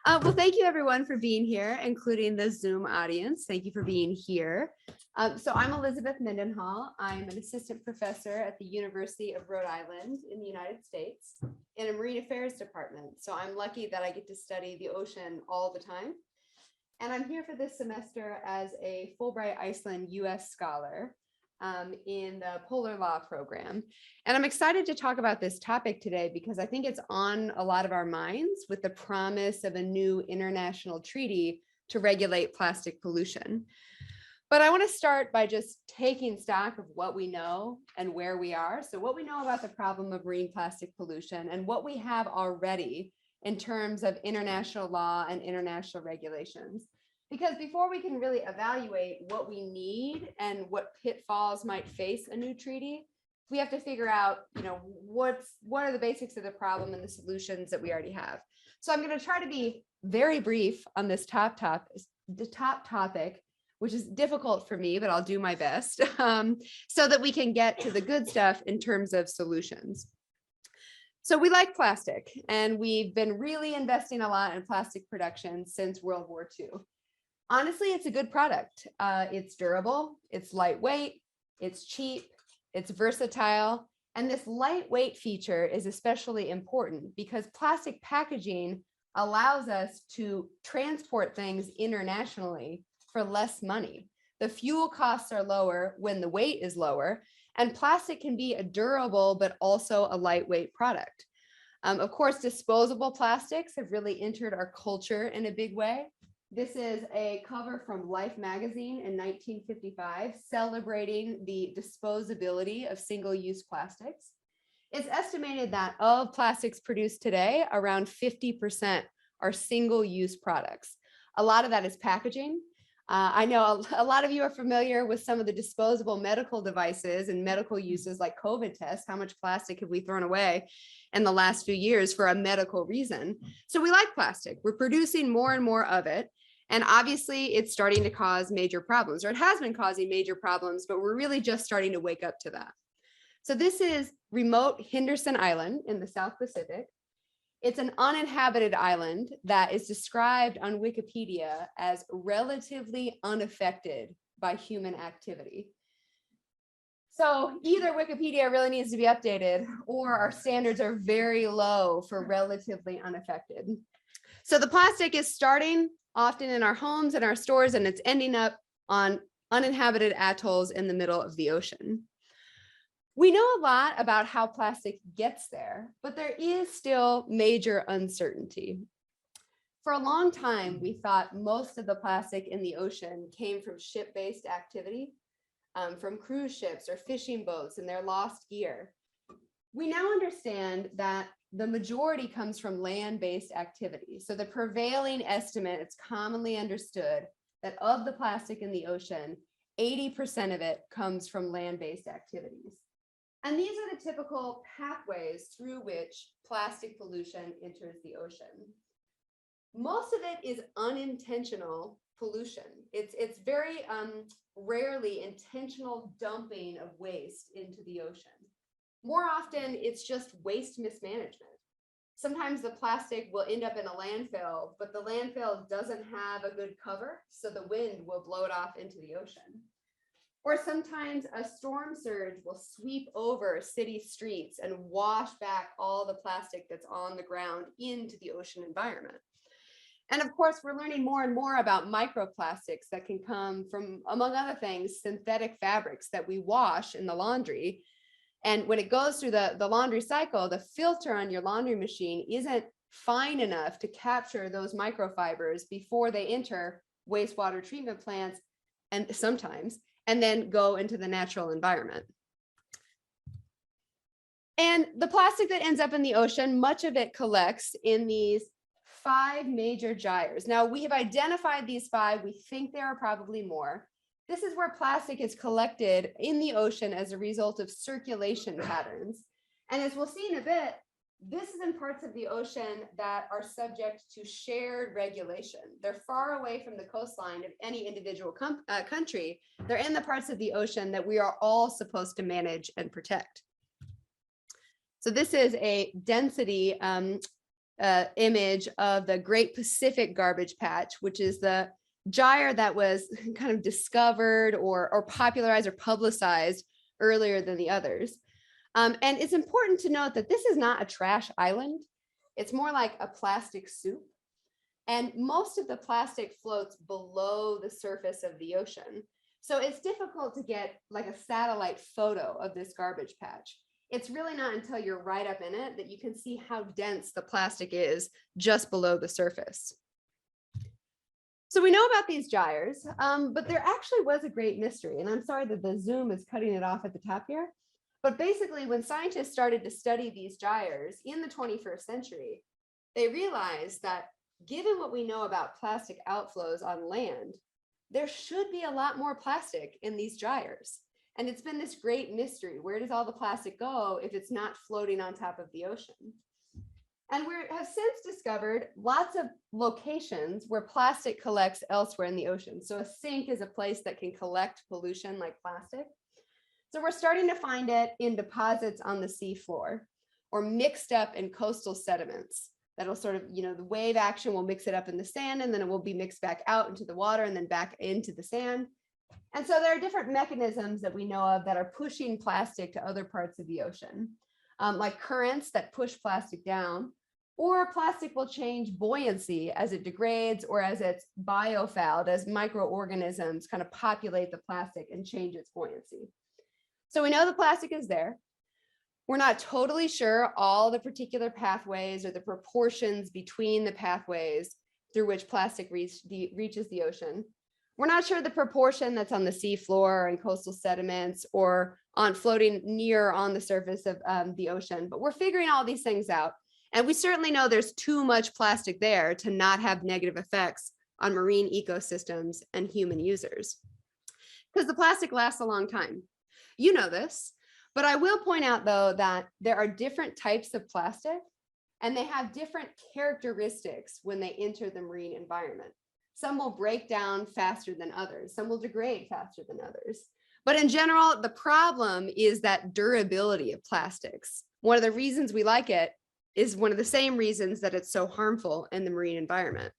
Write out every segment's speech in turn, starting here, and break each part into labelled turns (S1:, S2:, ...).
S1: Well, thank you everyone for being here, including the Zoom audience. Thank you for being here. So I'm Elizabeth Mendenhall. I'm an assistant professor at the University of Rhode Island in the United States in a marine affairs department. So I'm lucky that I get to study the ocean all the time. And I'm here for this semester as a Fulbright Iceland US scholar in the polar law program. And I'm excited to talk about this topic today because I think it's on a lot of our minds with the promise of a new international treaty to regulate plastic pollution. But I want to start by just taking stock of what we know and where we are. So what we know about the problem of marine plastic pollution and what we have already in terms of international law and international regulations. Because before we can really evaluate what we need and what pitfalls might face a new treaty, we have to figure out, what are the basics of the problem and the solutions that we already have. So I'm going to try to be very brief on this top topic, which is difficult for me, but I'll do my best so that we can get to the good stuff in terms of solutions. So we like plastic, and we've been really investing a lot in plastic production since World War II. Honestly, it's a good product. It's durable, it's lightweight, it's cheap, it's versatile. And this lightweight feature is especially important because plastic packaging allows us to transport things internationally for less money. The fuel costs are lower when the weight is lower, and plastic can be a durable but also a lightweight product. Of course, disposable plastics have really entered our culture in a big way. This is a cover from Life magazine in 1955, celebrating the disposability of single-use plastics. It's estimated that of plastics produced today, around 50% are single-use products. A lot of that is packaging. I know a lot of you are familiar with some of the disposable medical devices and medical uses like COVID tests. How much plastic have we thrown away in the last few years for a medical reason? So we like plastic. We're producing more and more of it. And obviously it's starting to cause major problems, or it has been causing major problems, but we're really just starting to wake up to that. So this is remote Henderson Island in the South Pacific. It's an uninhabited island that is described on Wikipedia as relatively unaffected by human activity. So either Wikipedia really needs to be updated or our standards are very low for relatively unaffected. So the plastic is starting often in our homes and our stores, and it's ending up on uninhabited atolls in the middle of the ocean. We know a lot about how plastic gets there, but there is still major uncertainty. For a long time, we thought most of the plastic in the ocean came from ship-based activity, from cruise ships or fishing boats and their lost gear. We now understand that the majority comes from land-based activity. So the prevailing estimate, it's commonly understood that of the plastic in the ocean, 80% of it comes from land-based activities. And these are the typical pathways through which plastic pollution enters the ocean. Most of it is unintentional pollution. It's very rarely intentional dumping of waste into the ocean. More often, it's just waste mismanagement. Sometimes the plastic will end up in a landfill, but the landfill doesn't have a good cover, so the wind will blow it off into the ocean. Or sometimes a storm surge will sweep over city streets and wash back all the plastic that's on the ground into the ocean environment. And of course, we're learning more and more about microplastics that can come from, among other things, synthetic fabrics that we wash in the laundry. And when it goes through the laundry cycle, the filter on your laundry machine isn't fine enough to capture those microfibers before they enter wastewater treatment plants, and sometimes, and then go into the natural environment. And the plastic that ends up in the ocean, much of it collects in these 5 major gyres. Now, we have identified these 5. We think there are probably more. This is where plastic is collected in the ocean as a result of circulation patterns. And as we'll see in a bit, this is in parts of the ocean that are subject to shared regulation. They're far away from the coastline of any individual country. They're in the parts of the ocean that we are all supposed to manage and protect. So this is a density image of the Great Pacific Garbage Patch, which is the gyre that was kind of discovered or popularized or publicized earlier than the others. And it's important to note that this is not a trash island. It's more like a plastic soup. And most of the plastic floats below the surface of the ocean. So it's difficult to get like a satellite photo of this garbage patch. It's really not until you're right up in it that you can see how dense the plastic is just below the surface. So we know about these gyres, but there actually was a great mystery. And I'm sorry that the Zoom is cutting it off at the top here. But basically, when scientists started to study these gyres in the 21st century, they realized that given what we know about plastic outflows on land, there should be a lot more plastic in these gyres. And it's been this great mystery. Where does all the plastic go if it's not floating on top of the ocean? And we have since discovered lots of locations where plastic collects elsewhere in the ocean. So a sink is a place that can collect pollution like plastic. So we're starting to find it in deposits on the seafloor or mixed up in coastal sediments. That'll sort of, the wave action will mix it up in the sand, and then it will be mixed back out into the water and then back into the sand. And so there are different mechanisms that we know of that are pushing plastic to other parts of the ocean, like currents that push plastic down, or plastic will change buoyancy as it degrades or as it's biofouled, as microorganisms kind of populate the plastic and change its buoyancy. So we know the plastic is there. We're not totally sure all the particular pathways or the proportions between the pathways through which plastic reaches the ocean. We're not sure the proportion that's on the seafloor and coastal sediments or on floating near on the surface of the ocean, but we're figuring all these things out. And we certainly know there's too much plastic there to not have negative effects on marine ecosystems and human users, because the plastic lasts a long time. You know this, but I will point out, though, that there are different types of plastic, and they have different characteristics when they enter the marine environment. Some will break down faster than others. Some will degrade faster than others. But in general, the problem is that durability of plastics. One of the reasons we like it is one of the same reasons that it's so harmful in the marine environment.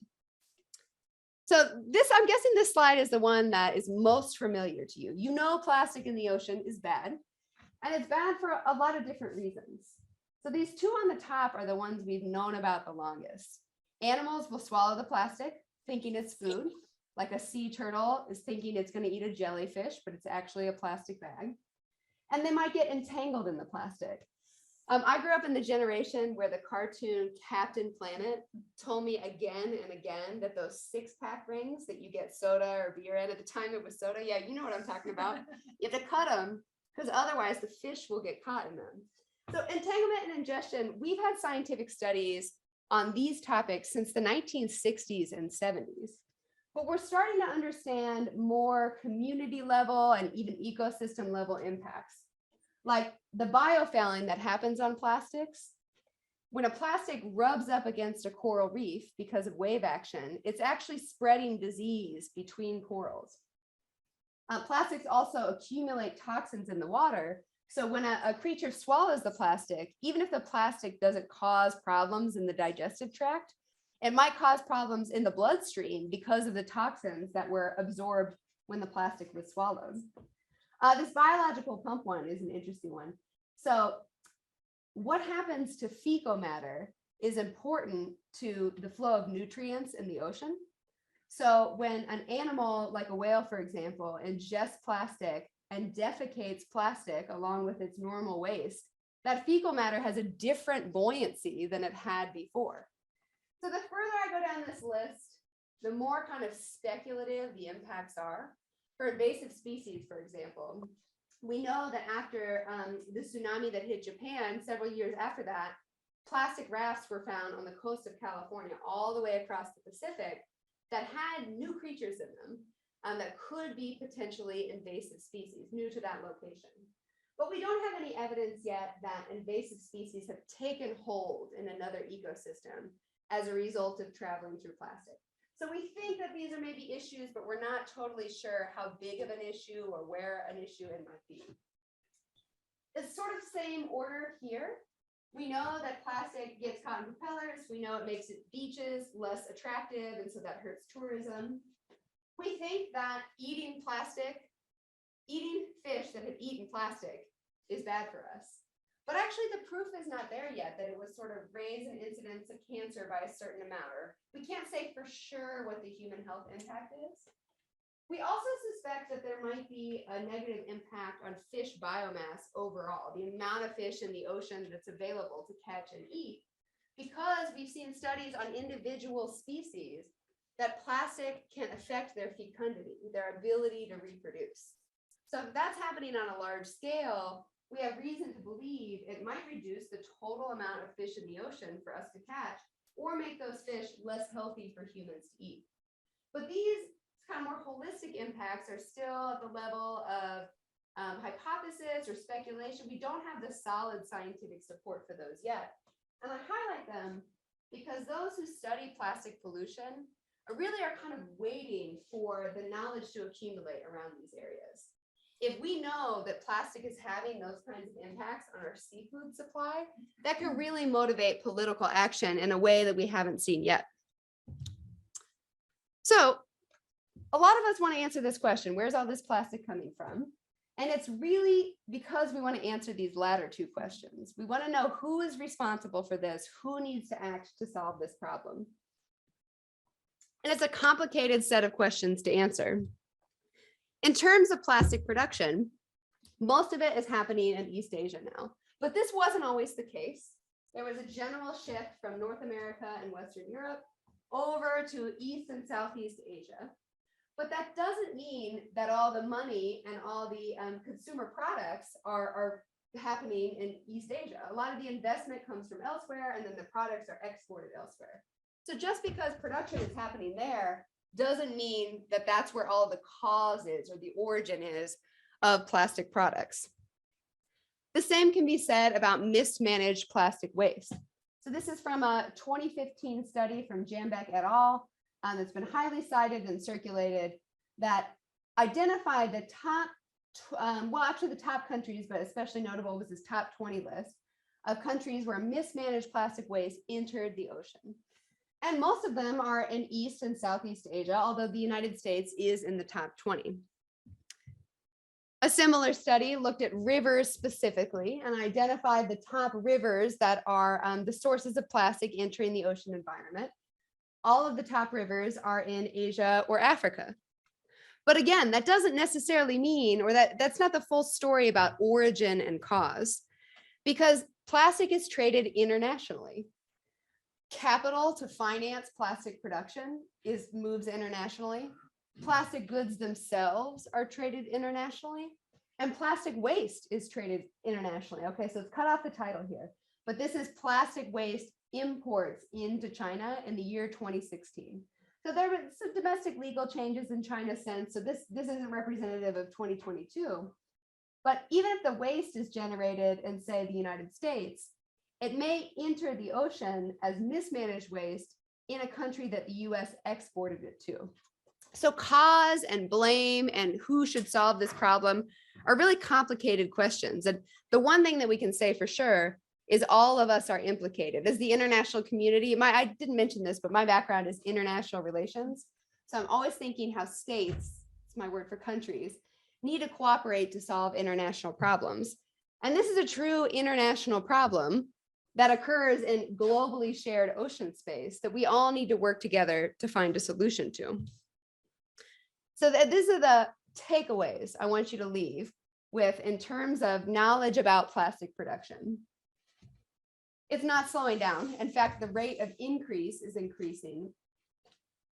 S1: So I'm guessing this slide is the one that is most familiar to you. You know plastic in the ocean is bad, and it's bad for a lot of different reasons. So these two on the top are the ones we've known about the longest. Animals will swallow the plastic thinking it's food, like a sea turtle is thinking it's going to eat a jellyfish, but it's actually a plastic bag. And they might get entangled in the plastic. I grew up in the generation where the cartoon Captain Planet told me again and again that those 6-pack rings that you get soda or beer in, at the time it was soda. Yeah, you know what I'm talking about. You have to cut them because otherwise the fish will get caught in them. So entanglement and ingestion, we've had scientific studies on these topics since the 1960s and 70s. But we're starting to understand more community level and even ecosystem level impacts, like the biofouling that happens on plastics. When a plastic rubs up against a coral reef because of wave action, it's actually spreading disease between corals. Plastics also accumulate toxins in the water. So when a creature swallows the plastic, even if the plastic doesn't cause problems in the digestive tract, it might cause problems in the bloodstream because of the toxins that were absorbed when the plastic was swallowed. This biological pump one is an interesting one. So what happens to fecal matter is important to the flow of nutrients in the ocean. So when an animal like a whale, for example, ingests plastic and defecates plastic along with its normal waste, that fecal matter has a different buoyancy than it had before. So the further I go down this list, the more kind of speculative the impacts are. For invasive species, for example, we know that after the tsunami that hit Japan, several years after that, plastic rafts were found on the coast of California all the way across the Pacific that had new creatures in them that could be potentially invasive species new to that location. But we don't have any evidence yet that invasive species have taken hold in another ecosystem as a result of traveling through plastic. So we think that these are maybe issues, but we're not totally sure how big of an issue or where an issue it might be. It's sort of same order here. We know that plastic gets caught in propellers. We know it makes beaches less attractive, and so that hurts tourism. We think that eating fish that have eaten plastic is bad for us. But actually the proof is not there yet that it would sort of raise an incidence of cancer by a certain amount, or we can't say for sure what the human health impact is. We also suspect that there might be a negative impact on fish biomass overall, the amount of fish in the ocean that's available to catch and eat, because we've seen studies on individual species that plastic can affect their fecundity, their ability to reproduce. So if that's happening on a large scale, we have reason to believe it might reduce the total amount of fish in the ocean for us to catch, or make those fish less healthy for humans to eat. But these kind of more holistic impacts are still at the level of hypothesis or speculation. We don't have the solid scientific support for those yet. And I highlight them because those who study plastic pollution really are kind of waiting for the knowledge to accumulate around these areas. If we know that plastic is having those kinds of impacts on our seafood supply, that can really motivate political action in a way that we haven't seen yet. So a lot of us want to answer this question: where's all this plastic coming from? And it's really because we want to answer these latter two questions. We want to know who is responsible for this, who needs to act to solve this problem. And it's a complicated set of questions to answer. In terms of plastic production, most of it is happening in East Asia now, but this wasn't always the case. There was a general shift from North America and Western Europe over to East and Southeast Asia. But that doesn't mean that all the money and all the consumer products are happening in East Asia. A lot of the investment comes from elsewhere, and then the products are exported elsewhere. So just because production is happening there doesn't mean that that's where all the cause is or the origin is of plastic products. The same can be said about mismanaged plastic waste. So this is from a 2015 study from Jambeck et al. That's been highly cited and circulated, that identified the top, actually the top countries, but especially notable was this top 20 list of countries where mismanaged plastic waste entered the ocean. And most of them are in East and Southeast Asia, although the United States is in the top 20. A similar study looked at rivers specifically and identified the top rivers that are the sources of plastic entering the ocean environment. All of the top rivers are in Asia or Africa. But again, that doesn't necessarily mean, or that's not the full story about origin and cause, because plastic is traded internationally. Capital to finance plastic production moves internationally. Plastic goods themselves are traded internationally, and plastic waste is traded internationally. Okay, so it's cut off the title here, but this is plastic waste imports into China in the year 2016. So there were some domestic legal changes in China since, so this isn't representative of 2022. But even if the waste is generated in, say, the United States, it may enter the ocean as mismanaged waste in a country that the US exported it to. So cause and blame and who should solve this problem are really complicated questions. And the one thing that we can say for sure is all of us are implicated. As the international community, I didn't mention this, but my background is international relations. So I'm always thinking how states, it's my word for countries, need to cooperate to solve international problems. And this is a true international problem that occurs in globally shared ocean space that we all need to work together to find a solution to. So these are the takeaways I want you to leave with in terms of knowledge about plastic production. It's not slowing down. In fact, the rate of increase is increasing.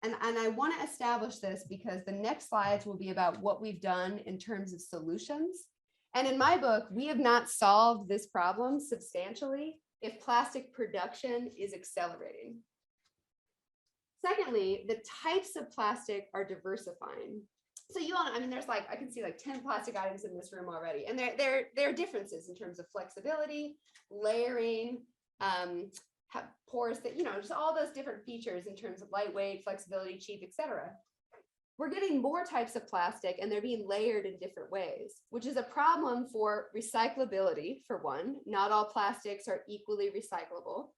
S1: And I want to establish this because the next slides will be about what we've done in terms of solutions. And in my book, we have not solved this problem substantially if plastic production is accelerating. Secondly, the types of plastic are diversifying. So you all know, I mean, there's like, I can see like 10 plastic items in this room already. And there are differences in terms of flexibility, layering, porous, that, just all those different features in terms of lightweight, flexibility, cheap, etc. we're getting more types of plastic and they're being layered in different ways, which is a problem for recyclability, for one. Not all plastics are equally recyclable.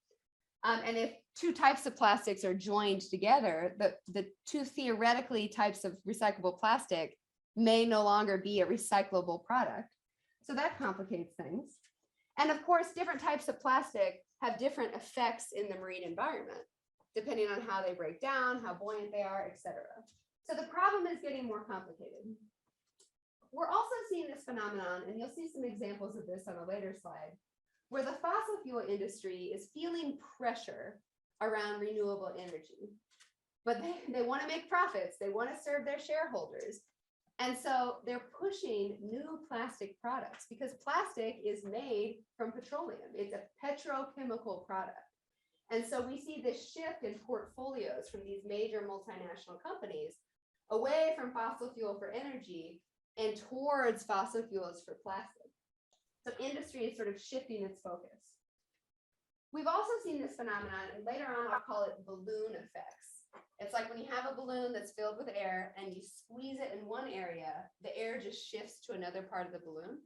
S1: And if two types of plastics are joined together, the two theoretically types of recyclable plastic may no longer be a recyclable product. So that complicates things. And of course, different types of plastic have different effects in the marine environment, depending on how they break down, how buoyant they are, et cetera. So the problem is getting more complicated. We're also seeing this phenomenon, and you'll see some examples of this on a later slide, where the fossil fuel industry is feeling pressure around renewable energy. But they want to make profits. They want to serve their shareholders. And so they're pushing new plastic products because plastic is made from petroleum. It's a petrochemical product. And so we see this shift in portfolios from these major multinational companies away from fossil fuel for energy and towards fossil fuels for plastic. So industry is sort of shifting its focus. We've also seen this phenomenon, and later on I'll call it balloon effects. It's like when you have a balloon that's filled with air and you squeeze it in one area, the air just shifts to another part of the balloon.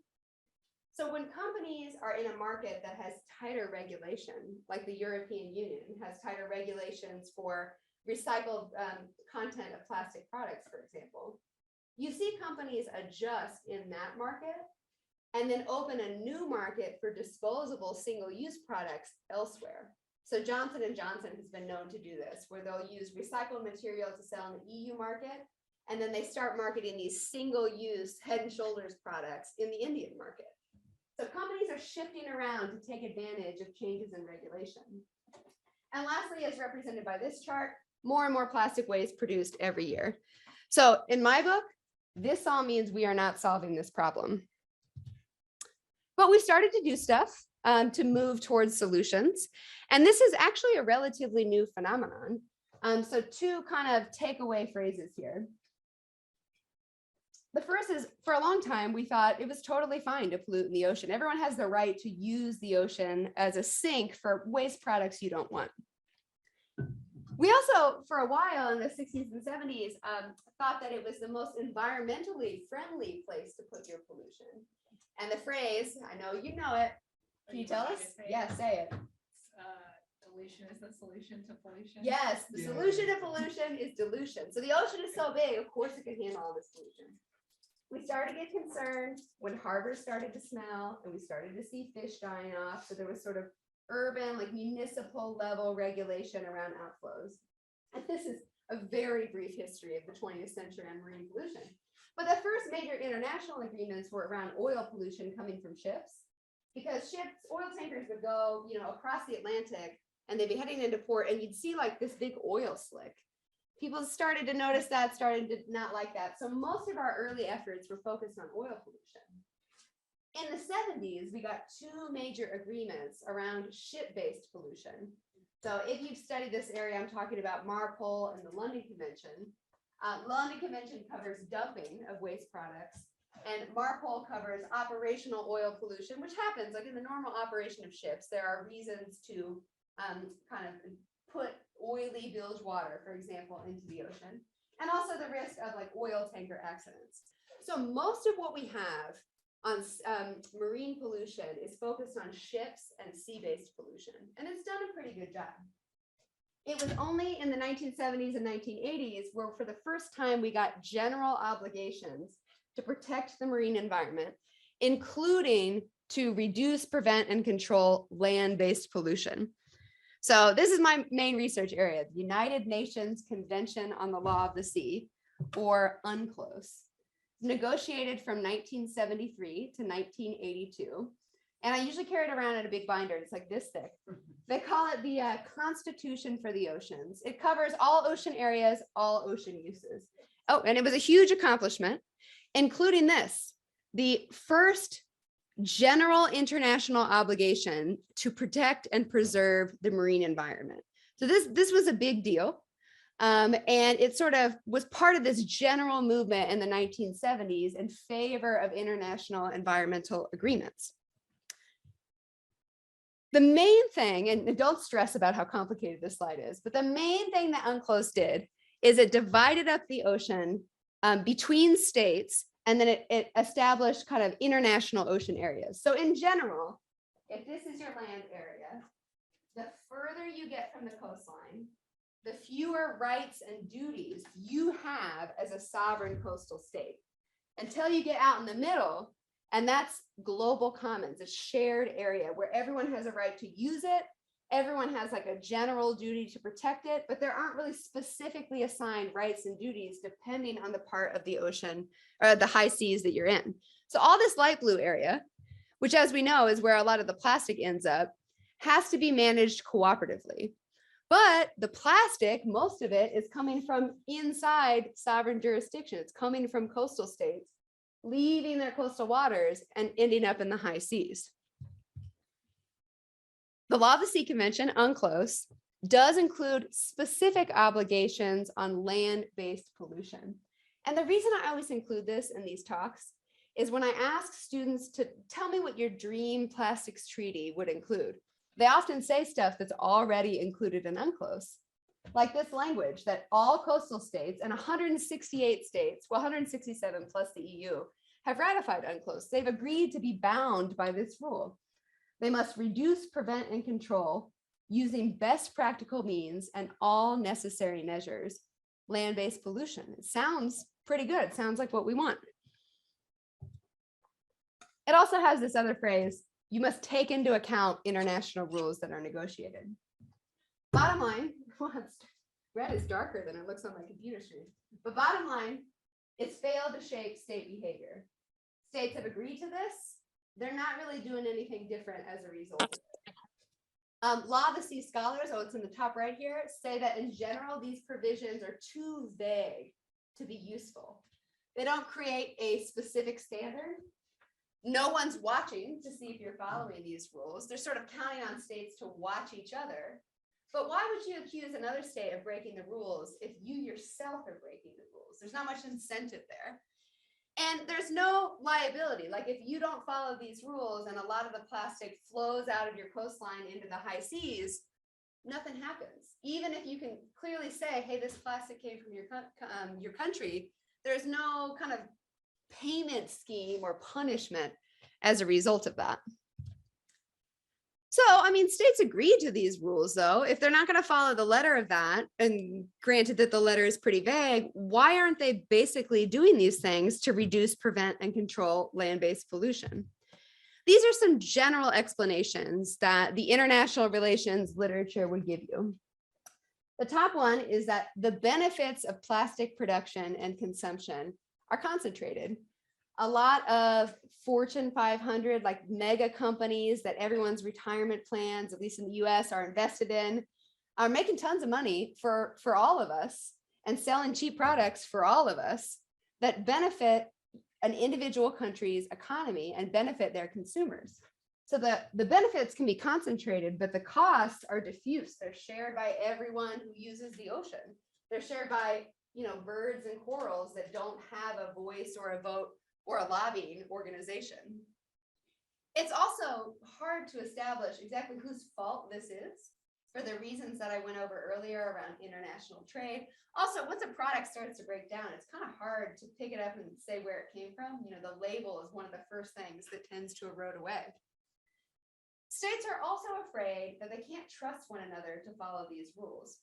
S1: So when companies are in a market that has tighter regulation, like the European Union has tighter regulations for recycled content of plastic products, for example, you see companies adjust in that market and then open a new market for disposable single-use products elsewhere. So Johnson & Johnson has been known to do this, where they'll use recycled material to sell in the EU market, and then they start marketing these single-use Head and Shoulders products in the Indian market. So companies are shifting around to take advantage of changes in regulation. And lastly, as represented by this chart, more and more plastic waste produced every year. So in my book, this all means we are not solving this problem. But we started to do stuff to move towards solutions. And this is actually a relatively new phenomenon. So two kind of takeaway phrases here. The first is, for a long time, we thought it was totally fine to pollute in the ocean. Everyone has the right to use the ocean as a sink for waste products you don't want. We also, for a while in the 60s and 70s, thought that it was the most environmentally friendly place to put your pollution. And the phrase, I know you know it. Can you tell us? Yeah, say it.
S2: Dilution is the solution to pollution.
S1: Yes, the solution to pollution is dilution. So the ocean is so big, of course it can handle all this pollution. We started to get concerned when harbors started to smell and we started to see fish dying off. So there was sort of urban, like municipal level regulation around outflows. And this is a very brief history of the 20th century on marine pollution. But the first major international agreements were around oil pollution coming from ships, because ships, oil tankers would go, across the Atlantic and they'd be heading into port and you'd see like this big oil slick. People started to notice that, started to not like that. So most of our early efforts were focused on oil pollution. In the 70s, we got two major agreements around ship-based pollution. So if you've studied this area, I'm talking about MARPOL and the London Convention. London Convention covers dumping of waste products, and MARPOL covers operational oil pollution, which happens like in the normal operation of ships. There are reasons to kind of put oily bilge water, for example, into the ocean, and also the risk of like oil tanker accidents. So most of what we have on marine pollution is focused on ships and sea-based pollution, and it's done a pretty good job. It was only in the 1970s and 1980s where for the first time we got general obligations to protect the marine environment, including to reduce, prevent, and control land-based pollution. So this is my main research area, the United Nations Convention on the Law of the Sea, or UNCLOS, negotiated from 1973 to 1982. And I usually carry it around in a big binder. It's like this thick. They call it the Constitution for the Oceans. It covers all ocean areas, all ocean uses. Oh, and it was a huge accomplishment, including this, the first general international obligation to protect and preserve the marine environment. So this was a big deal. And it sort of was part of this general movement in the 1970s in favor of international environmental agreements. The main thing, and don't stress about how complicated this slide is, but the main thing that UNCLOS did is it divided up the ocean between states, and then it established kind of international ocean areas. So in general, if this is your land area, the further you get from the coastline, the fewer rights and duties you have as a sovereign coastal state until you get out in the middle. And that's global commons, a shared area where everyone has a right to use it. Everyone has like a general duty to protect it, but there aren't really specifically assigned rights and duties depending on the part of the ocean or the high seas that you're in. So all this light blue area, which as we know is where a lot of the plastic ends up, has to be managed cooperatively. But the plastic, most of it is coming from inside sovereign jurisdiction. It's coming from coastal states, leaving their coastal waters and ending up in the high seas. The Law of the Sea Convention, UNCLOS, does include specific obligations on land-based pollution. And the reason I always include this in these talks is when I ask students to tell me what your dream plastics treaty would include, they often say stuff that's already included in UNCLOS, like this language that all coastal states and 168 states, well, 167 plus the EU, have ratified UNCLOS. They've agreed to be bound by this rule. They must reduce, prevent, and control using best practical means and all necessary measures land-based pollution. It sounds pretty good. It sounds like what we want. It also has this other phrase, you must take into account international rules that are negotiated. Bottom line, red is darker than it looks on my computer screen, but bottom line, it's failed to shape state behavior. States have agreed to this. They're not really doing anything different as a result of it. Law of the Sea scholars, oh, it's in the top right here, say that in general, these provisions are too vague to be useful. They don't create a specific standard. No one's watching to see if you're following these rules. They're sort of counting on states to watch each other. But why would you accuse another state of breaking the rules if you yourself are breaking the rules? There's not much incentive there. And there's no liability. Like if you don't follow these rules and a lot of the plastic flows out of your coastline into the high seas, nothing happens. Even if you can clearly say, hey, this plastic came from your country, there's no kind of payment scheme or punishment as a result of that. So, I mean, states agreed to these rules, though. If they're not going to follow the letter of that, and granted that the letter is pretty vague, why aren't they basically doing these things to reduce, prevent, and control land-based pollution? These are some general explanations that the international relations literature would give you. The top one is that the benefits of plastic production and consumption are concentrated. A lot of Fortune 500, like mega companies that everyone's retirement plans, at least in the US, are invested in, are making tons of money for all of us and selling cheap products for all of us that benefit an individual country's economy and benefit their consumers. So the benefits can be concentrated, but the costs are diffuse. They're shared by everyone who uses the ocean. They're shared by, birds and corals that don't have a voice or a vote or a lobbying organization. It's also hard to establish exactly whose fault this is for the reasons that I went over earlier around international trade. Also, once a product starts to break down, it's kind of hard to pick it up and say where it came from. The label is one of the first things that tends to erode away. States are also afraid that they can't trust one another to follow these rules.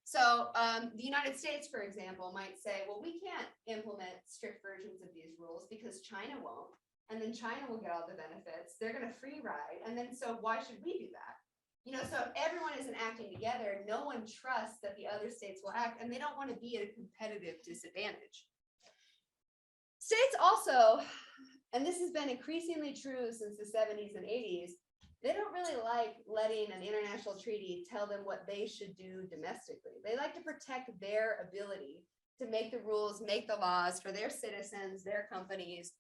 S1: So the United States, for example, might say, well, we can't implement strict versions of these rules because China won't. And then China will get all the benefits. They're going to free ride. And then so why should we do that? So if everyone isn't acting together, no one trusts that the other states will act, and they don't want to be at a competitive disadvantage. States also, and this has been increasingly true since the 70s and 80s, they don't really like letting an international treaty tell them what they should do domestically. They like to protect their ability to make the rules, make the laws for their citizens, their companies,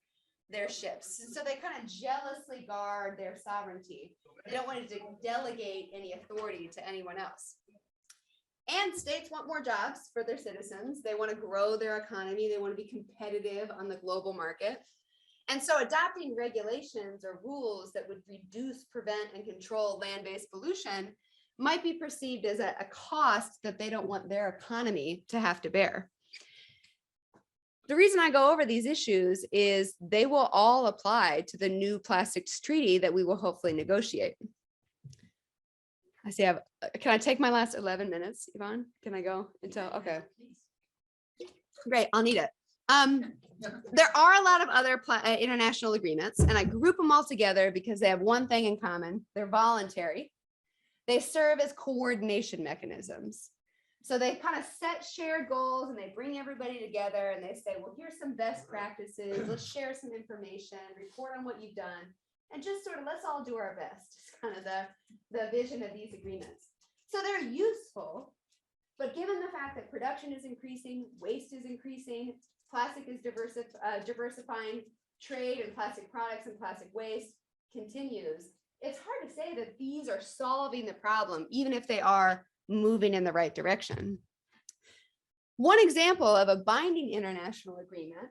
S1: their ships. So they kind of jealously guard their sovereignty. They don't want to delegate any authority to anyone else. And states want more jobs for their citizens. They want to grow their economy. They want to be competitive on the global market. And so adopting regulations or rules that would reduce, prevent, and control land-based pollution might be perceived as a cost that they don't want their economy to have to bear. The reason I go over these issues is they will all apply to the new plastics treaty that we will hopefully negotiate. I see can I take my last 11 minutes, Yvonne? Can I go until, okay. Great, I'll need it. There are a lot of other international agreements, and I group them all together because they have one thing in common. They're voluntary. They serve as coordination mechanisms. So they kind of set shared goals and they bring everybody together and they say, well, here's some best practices. Let's share some information, report on what you've done, and just sort of let's all do our best. It's kind of the vision of these agreements. So they're useful, but given the fact that production is increasing, waste is increasing, plastic is diversifying, trade in plastic products and plastic waste continues, it's hard to say that these are solving the problem, even if they are moving in the right direction. One example of a binding international agreement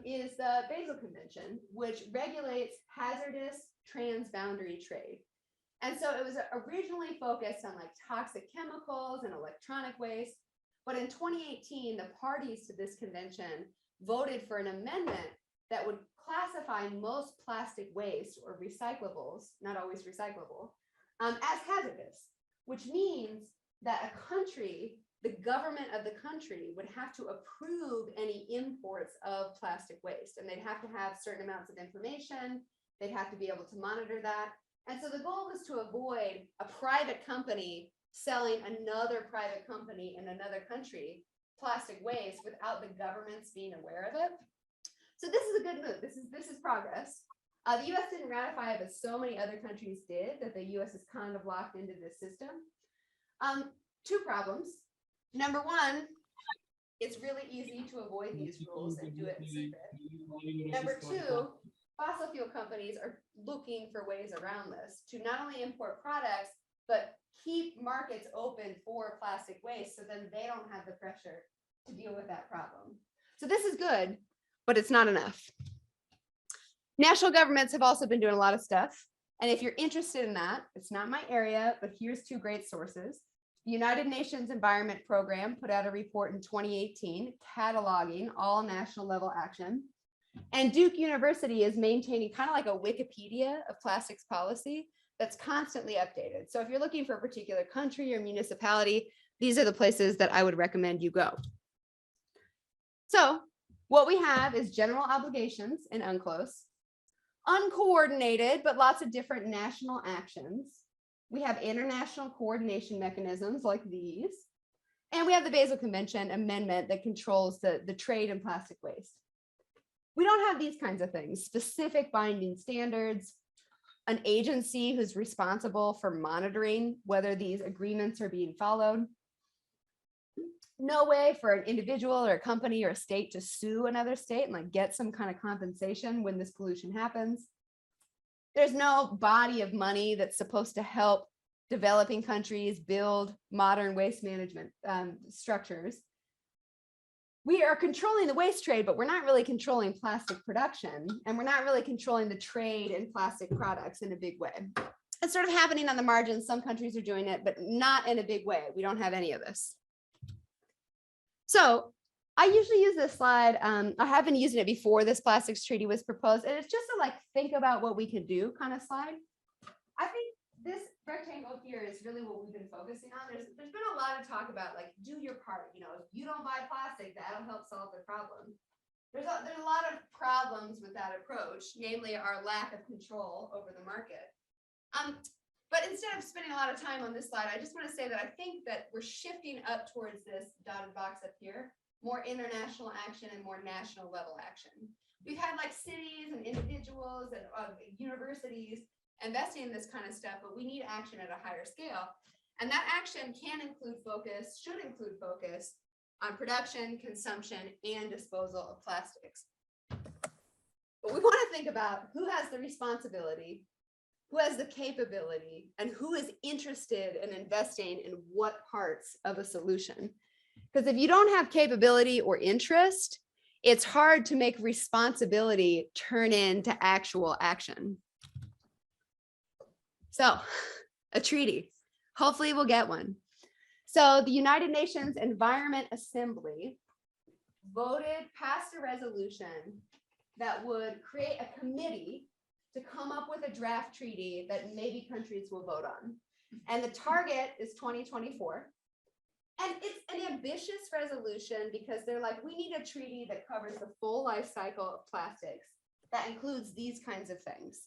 S1: is the Basel Convention, which regulates hazardous transboundary trade. And so it was originally focused on like toxic chemicals and electronic waste. But in 2018, the parties to this convention voted for an amendment that would classify most plastic waste or recyclables, not always recyclable, as hazardous, which means that a country, the government of the country, would have to approve any imports of plastic waste. And they'd have to have certain amounts of information. They'd have to be able to monitor that. And so the goal was to avoid a private company selling another private company in another country plastic waste without the governments being aware of it. So this is a good move. This is progress. The US didn't ratify it, but so many other countries did that the US is kind of locked into this system. Two problems. Number one, it's really easy to avoid these rules and do it in secret. Number two, fossil fuel companies are looking for ways around this to not only import products, but keep markets open for plastic waste so then they don't have the pressure to deal with that problem. So this is good, but it's not enough. National governments have also been doing a lot of stuff. And if you're interested in that, it's not my area, but here's two great sources. The United Nations Environment Program put out a report in 2018 cataloging all national level action. And Duke University is maintaining kind of like a Wikipedia of plastics policy that's constantly updated. So if you're looking for a particular country or municipality, these are the places that I would recommend you go. So what we have is general obligations in UNCLOS, uncoordinated, but lots of different national actions. We have international coordination mechanisms like these. And we have the Basel Convention amendment that controls the trade in plastic waste. We don't have these kinds of things, specific binding standards, an agency who's responsible for monitoring whether these agreements are being followed. No way for an individual or a company or a state to sue another state and like get some kind of compensation when this pollution happens. There's no body of money that's supposed to help developing countries build modern waste management structures. We are controlling the waste trade, but we're not really controlling plastic production, and we're not really controlling the trade in plastic products in a big way. It's sort of happening on the margins. Some countries are doing it, but not in a big way. We don't have any of this. So I usually use this slide. I have been using it before this plastics treaty was proposed, and it's just to like think about what we can do kind of slide. I think this rectangle here is really what we've been focusing on. There's been a lot of talk about like, do your part. You know, if you don't buy plastic, that'll help solve the problem. There's a lot of problems with that approach, namely our lack of control over the market. But instead of spending a lot of time on this slide, I just want to say that I think that we're shifting up towards this dotted box up here, more international action and more national level action. We've had like cities and individuals and universities investing in this kind of stuff, but we need action at a higher scale. And that action can include focus, should include focus on production, consumption, and disposal of plastics. But we want to think about who has the responsibility, who has the capability, and who is interested in investing in what parts of a solution. Because if you don't have capability or interest, it's hard to make responsibility turn into actual action. So, a treaty. Hopefully we'll get one. So the United Nations Environment Assembly passed a resolution that would create a committee to come up with a draft treaty that maybe countries will vote on. And the target is 2024. And it's an ambitious resolution because they're like, we need a treaty that covers the full life cycle of plastics that includes these kinds of things.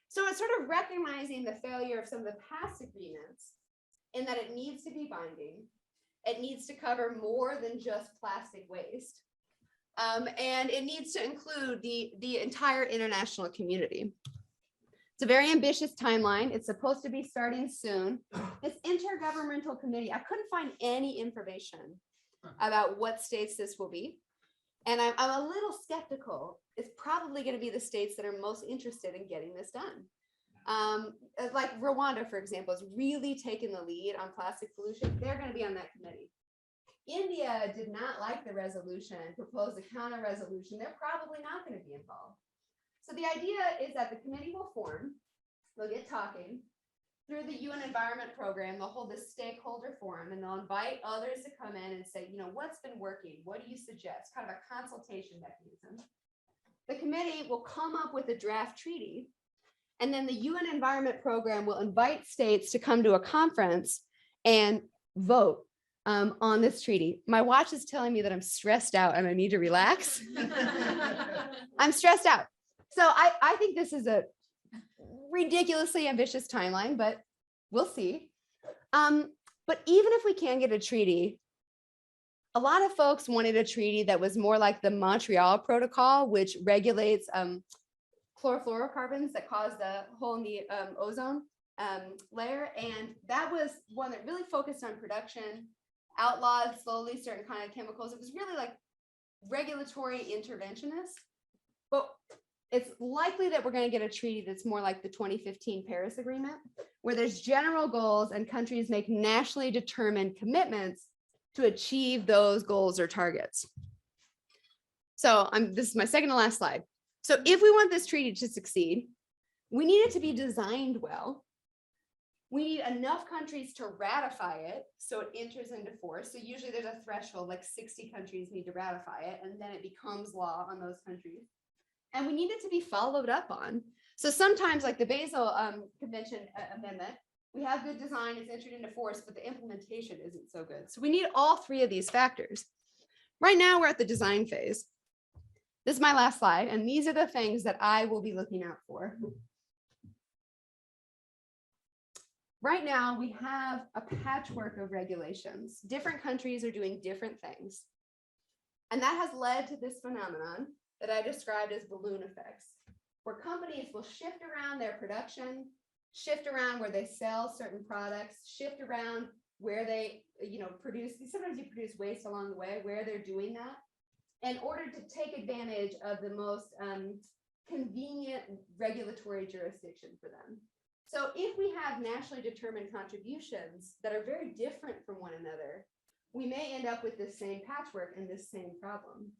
S1: So it's sort of recognizing the failure of some of the past agreements in that it needs to be binding. It needs to cover more than just plastic waste. And it needs to include the entire international community. It's a very ambitious timeline. It's supposed to be starting soon. This intergovernmental committee, I couldn't find any information about what states this will be. And I'm a little skeptical. It's probably going to be the states that are most interested in getting this done. Like Rwanda, for example, is really taking the lead on plastic pollution. They're going to be on that committee. India did not like the resolution, proposed a counter resolution. They're probably not going to be involved. So the idea is that the committee will form, they'll get talking through the UN Environment Program, they'll hold this stakeholder forum and they'll invite others to come in and say, you know, what's been working? What do you suggest? Kind of a consultation mechanism. The committee will come up with a draft treaty, and then the UN Environment Program will invite states to come to a conference and vote on this treaty. My watch is telling me that I'm stressed out and I need to relax. I'm stressed out. So I think this is a ridiculously ambitious timeline, but we'll see. But even if we can get a treaty, a lot of folks wanted a treaty that was more like the Montreal Protocol, which regulates chlorofluorocarbons that cause the hole in the ozone layer. And that was one that really focused on production, outlawed slowly certain kind of chemicals. It was really like regulatory interventionist. But it's likely that we're going to get a treaty that's more like the 2015 Paris Agreement, where there's general goals and countries make nationally determined commitments to achieve those goals or targets. So this is my second to last slide. So if we want this treaty to succeed, we need it to be designed well. We need enough countries to ratify it so it enters into force. So usually there's a threshold, like 60 countries need to ratify it, and then it becomes law on those countries. And we need it to be followed up on. So sometimes, like the Basel Convention Amendment, we have good design, it's entered into force, but the implementation isn't so good. So we need all three of these factors. Right now, we're at the design phase. This is my last slide, and these are the things that I will be looking out for. Right now, we have a patchwork of regulations. Different countries are doing different things. And that has led to this phenomenon that I described as balloon effects, where companies will shift around their production, shift around where they sell certain products, shift around where they, produce. Sometimes you produce waste along the way, where they're doing that, in order to take advantage of the most convenient regulatory jurisdiction for them. So if we have nationally determined contributions that are very different from one another, we may end up with this same patchwork and this same problem.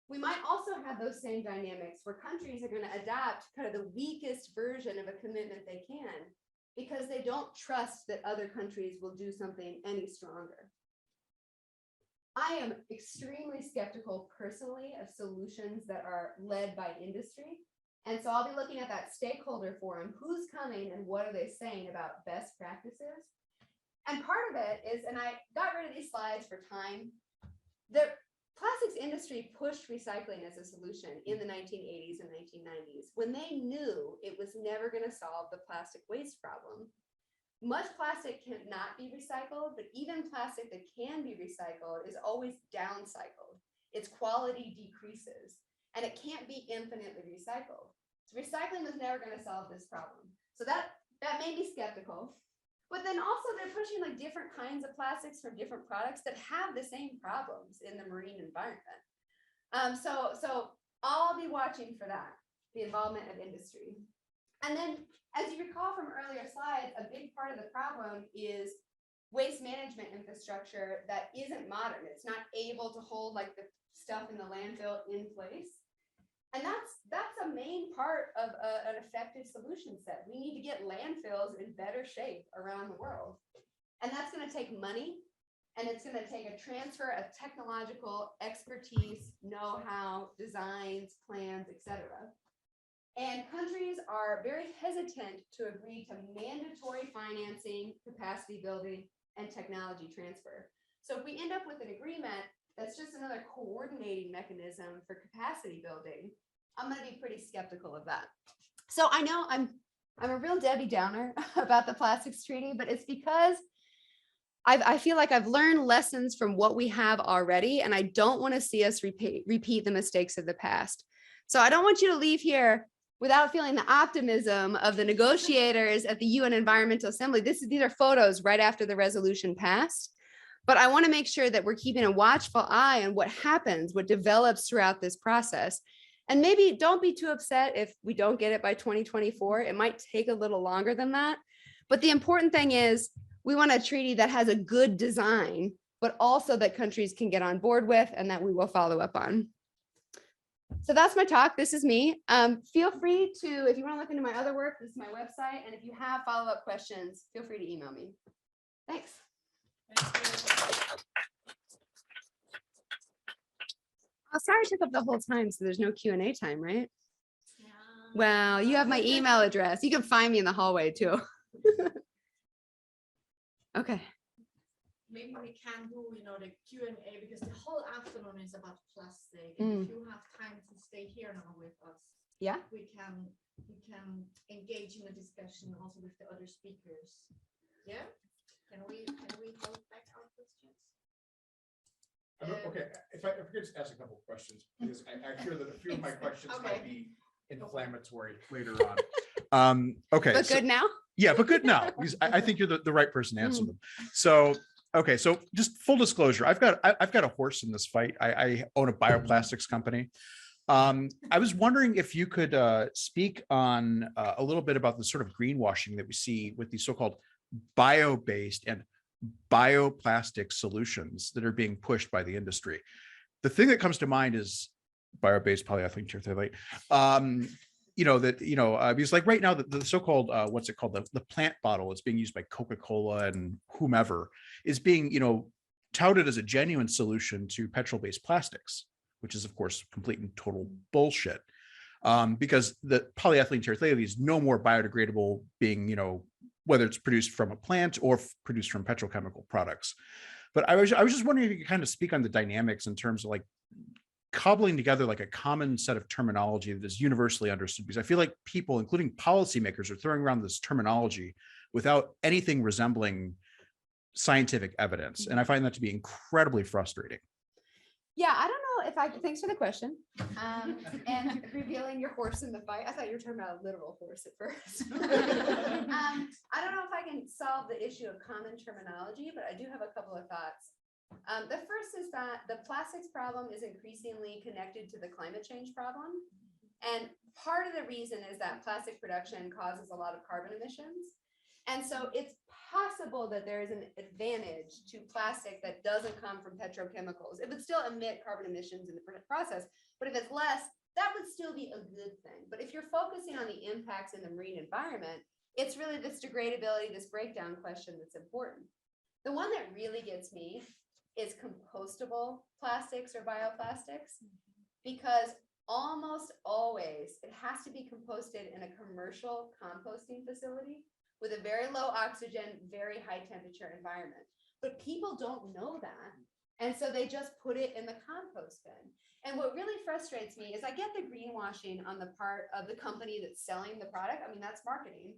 S1: We might also have those same dynamics where countries are going to adopt kind of the weakest version of a commitment they can because they don't trust that other countries will do something any stronger. I am extremely skeptical personally of solutions that are led by industry. And so I'll be looking at that stakeholder forum, who's coming and what are they saying about best practices? And part of it is, and I got rid of these slides for time, the plastics industry pushed recycling as a solution in the 1980s and 1990s when they knew it was never going to solve the plastic waste problem. Much plastic cannot be recycled, but even plastic that can be recycled is always downcycled. Its quality decreases, and it can't be infinitely recycled. So recycling was never going to solve this problem. So that made me skeptical. But then also they're pushing like different kinds of plastics from different products that have the same problems in the marine environment. So I'll be watching for that, the involvement of industry. And then, as you recall from earlier slides, a big part of the problem is waste management infrastructure that isn't modern. It's not able to hold like the stuff in the landfill in place. And that's a main part of an effective solution set. We need to get landfills in better shape around the world. And that's going to take money, and it's going to take a transfer of technological expertise, know-how, designs, plans, etc. And countries are very hesitant to agree to mandatory financing, capacity building, and technology transfer. So if we end up with an agreement that's just another coordinating mechanism for capacity building, I'm going to be pretty skeptical of that. So I know I'm a real Debbie Downer about the plastics treaty, but it's because I feel like I've learned lessons from what we have already, and I don't want to see us repeat the mistakes of the past. So I don't want you to leave here without feeling the optimism of the negotiators at the UN Environmental Assembly. These are photos right after the resolution passed. But I want to make sure that we're keeping a watchful eye on what happens, what develops throughout this process. And maybe don't be too upset if we don't get it by 2024. It might take a little longer than that. But the important thing is we want a treaty that has a good design, but also that countries can get on board with and that we will follow up on. So that's my talk. This is me. Feel free to, if you want to look into my other work, this is my website. And if you have follow-up questions, feel free to email me. Thanks. Oh, sorry, I took up the whole time, so there's no Q&A time, right?
S2: Yeah.
S1: Well, you have my email address. You can find me in the hallway too. Okay.
S3: Maybe we can do, the Q&A because the whole afternoon is about plastic. And if you have time to stay here now with us,
S1: Yeah.
S3: we can engage in a discussion also with the other speakers. Yeah. Can we hold back our questions?
S4: Okay, if I could just ask a couple of questions, because I fear that a few of my questions might be inflammatory later on. Okay.
S1: But good now?
S4: Yeah, but good now, because I think you're the right person to answer them. So, okay, so just full disclosure, I've got a horse in this fight. I own a bioplastics company. I was wondering if you could speak on a little bit about the sort of greenwashing that we see with these so-called bio-based and bioplastic solutions that are being pushed by the industry. The thing that comes to mind is bio-based polyethylene terephthalate. Because like right now, the so-called what's it called, the plant bottle is being used by Coca-Cola and whomever is being touted as a genuine solution to petrol-based plastics, which is of course complete and total bullshit. Because the polyethylene terephthalate is no more biodegradable, being whether it's produced from a plant or produced from petrochemical products. But I was just wondering if you could kind of speak on the dynamics in terms of like cobbling together like a common set of terminology that is universally understood, because I feel like people, including policymakers, are throwing around this terminology without anything resembling scientific evidence. And I find that to be incredibly frustrating.
S1: Yeah, I don't know if thanks for the question. And revealing your horse in the fight. I thought you were talking about a literal horse at first. I don't know if I can solve the issue of common terminology, but I do have a couple of thoughts. The first is that the plastics problem is increasingly connected to the climate change problem. And part of the reason is that plastic production causes a lot of carbon emissions. And so it's possible that there is an advantage to plastic that doesn't come from petrochemicals. It would still emit carbon emissions in the process, but if it's less, that would still be a good thing. But if you're focusing on the impacts in the marine environment, it's really this degradability, this breakdown question that's important. The one that really gets me is compostable plastics or bioplastics, because almost always it has to be composted in a commercial composting facility with a very low oxygen, very high temperature environment. But people don't know that. And so they just put it in the compost bin. And what really frustrates me is I get the greenwashing on the part of the company that's selling the product. I mean, that's marketing.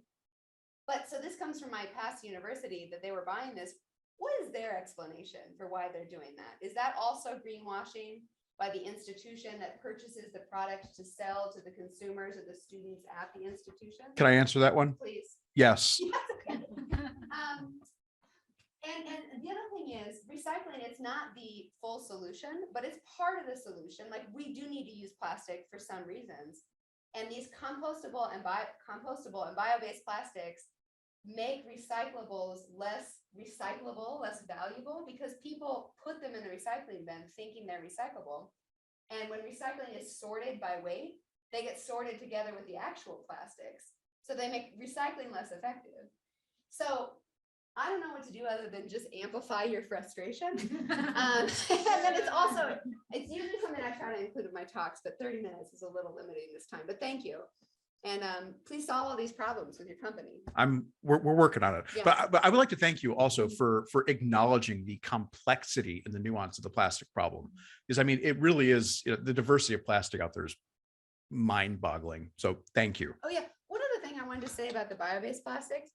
S1: But so this comes from my past university that they were buying this. What is their explanation for why they're doing that? Is that also greenwashing by the institution that purchases the product to sell to the consumers or the students at the institution?
S4: Can I answer that one?
S1: Please.
S4: Yes.
S1: Yes, okay. And the other thing is recycling, it's not the full solution, but it's part of the solution. Like we do need to use plastic for some reasons. And these compostable and bio-based plastics make recyclables less recyclable, less valuable, because people put them in the recycling bin thinking they're recyclable. And when recycling is sorted by weight, they get sorted together with the actual plastics. So they make recycling less effective. So I don't know what to do other than just amplify your frustration. And then it's usually something I try to include in my talks, but 30 minutes is a little limiting this time, but thank you. And please solve all these problems with your company.
S4: We're working on it.
S1: Yeah.
S4: But I would like to thank you also for acknowledging the complexity and the nuance of the plastic problem. Because I mean, it really is, the diversity of plastic out there is mind-boggling. So thank you.
S1: Oh yeah, one other thing I wanted to say about the bio-based plastics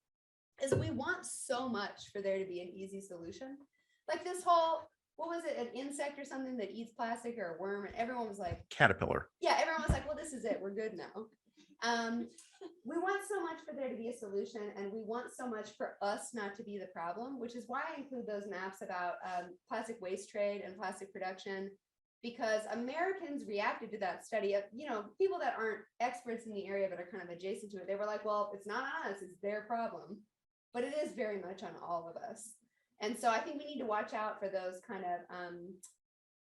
S1: is we want so much for there to be an easy solution. Like this whole, what was it, an insect or something that eats plastic or a worm, and everyone was like,
S4: Caterpillar.
S1: yeah, everyone was like, well, this is it, we're good now. We want so much for there to be a solution, and we want so much for us not to be the problem, which is why I include those maps about plastic waste trade and plastic production, because Americans reacted to that study of, people that aren't experts in the area but are kind of adjacent to it. They were like, well, it's not on us, it's their problem. But it is very much on all of us. And so I think we need to watch out for those kind of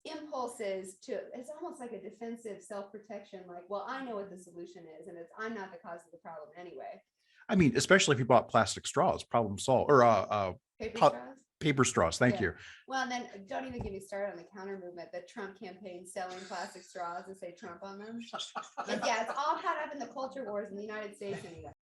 S1: impulses to, it's almost like a defensive self-protection, like, well, I know what the solution is, and I'm not the cause of the problem anyway.
S4: I mean, especially if you bought plastic straws, problem solved, or
S1: Paper
S4: Po-
S1: straws?
S4: paper straws. Thank
S1: Yeah.
S4: you.
S1: Well, and then don't even get me started on the counter movement, the Trump campaign selling plastic straws and say Trump on them. Yeah, it's all caught up in the culture wars in the United States anyway.